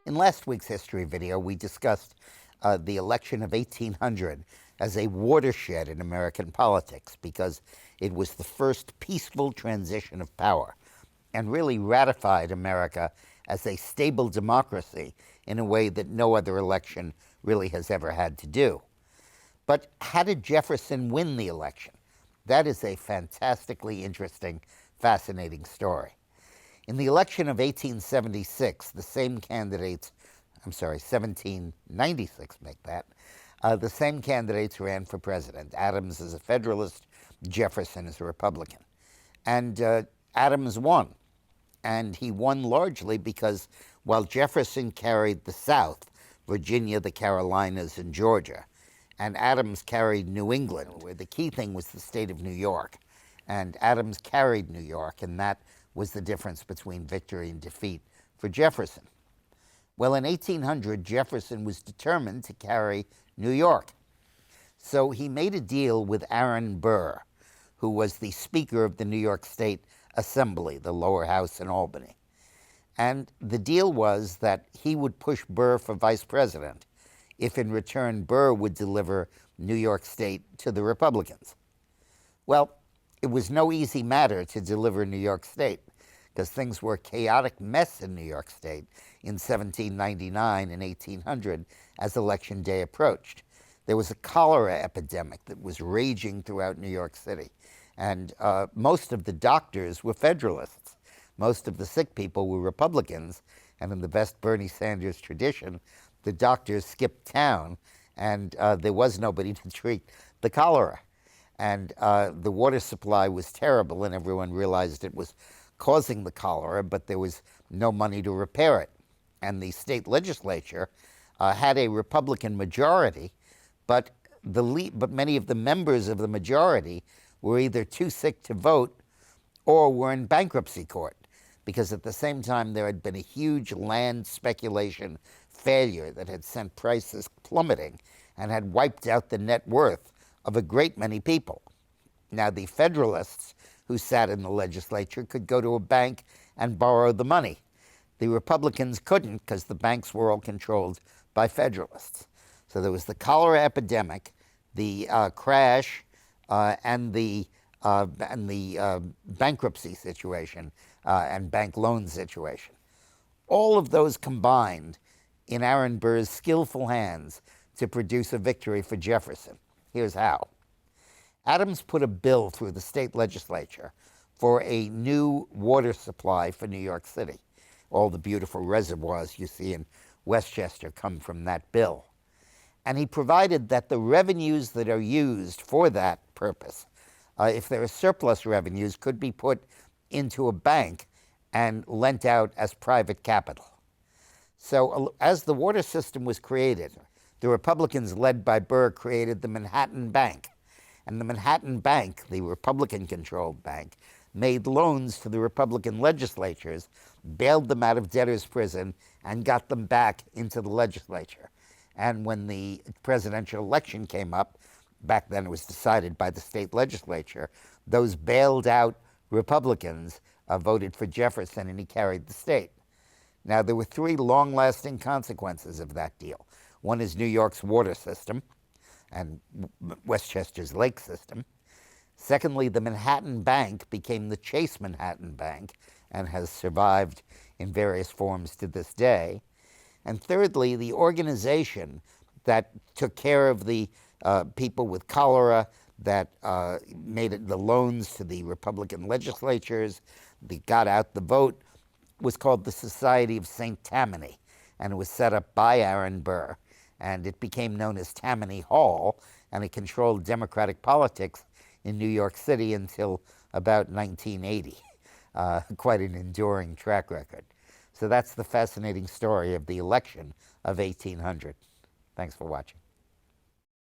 In last week's history video, we discussed the election of 1800 as a watershed in American politics because it was the first peaceful transition of power and really ratified America as a stable democracy in a way that no other election really has ever had to do. But how did Jefferson win the election? That is a fantastically interesting, fascinating story. In the election of 1876, the same candidates, 1796, make that, the same candidates ran for president. Adams is a Federalist, Jefferson is a Republican. And Adams won. And he won largely because while Jefferson carried the South, Virginia, the Carolinas, and Georgia, and Adams carried New England, where the key thing was the state of New York. And Adams carried New York, and that was the difference between victory and defeat for Jefferson. Well, in 1800, Jefferson was determined to carry New York. So he made a deal with Aaron Burr, who was the Speaker of the New York State Assembly, the lower house in Albany. And the deal was that he would push Burr for vice president if in return Burr would deliver New York State to the Republicans. Well, it was no easy matter to deliver New York State because things were a chaotic mess in New York State in 1799 and 1800 as Election Day approached. There was a cholera epidemic that was raging throughout New York City, and most of the doctors were Federalists. Most of the sick people were Republicans, and in the best Bernie Sanders tradition, the doctors skipped town, and there was nobody to treat the cholera. And the water supply was terrible, and everyone realized it was causing the cholera, but there was no money to repair it. And the state legislature had a Republican majority, but many of the members of the majority were either too sick to vote or were in bankruptcy court, because at the same time there had been a huge land speculation failure that had sent prices plummeting and had wiped out the net worth of a great many people. Now, the Federalists who sat in the legislature could go to a bank and borrow the money. The Republicans couldn't because the banks were all controlled by Federalists. So there was the cholera epidemic, the crash, and the bankruptcy situation and bank loan situation. All of those combined in Aaron Burr's skillful hands to produce a victory for Jefferson. Here's how. Adams put a bill through the state legislature for a new water supply for New York City. All the beautiful reservoirs you see in Westchester come from that bill. And he provided that the revenues that are used for that purpose, if there are surplus revenues, could be put into a bank and lent out as private capital. So as the water system was created, the Republicans led by Burr created the Manhattan Bank. And the Manhattan Bank, the Republican-controlled bank, made loans to the Republican legislatures, bailed them out of debtor's prison, and got them back into the legislature. And when the presidential election came up, back then it was decided by the state legislature, those bailed out Republicans voted for Jefferson, and he carried the state. Now, there were three long-lasting consequences of that deal. One is New York's water system and Westchester's lake system. Secondly, the Manhattan Bank became the Chase Manhattan Bank and has survived in various forms to this day. And thirdly, the organization that took care of the people with cholera, that made it the loans to the Republican legislatures, that got out the vote, was called the Society of St. Tammany, and it was set up by Aaron Burr. And it became known as Tammany Hall, and it controlled Democratic politics in New York City until about 1980. Quite an enduring track record. So that's the fascinating story of the election of 1800. Thanks for watching.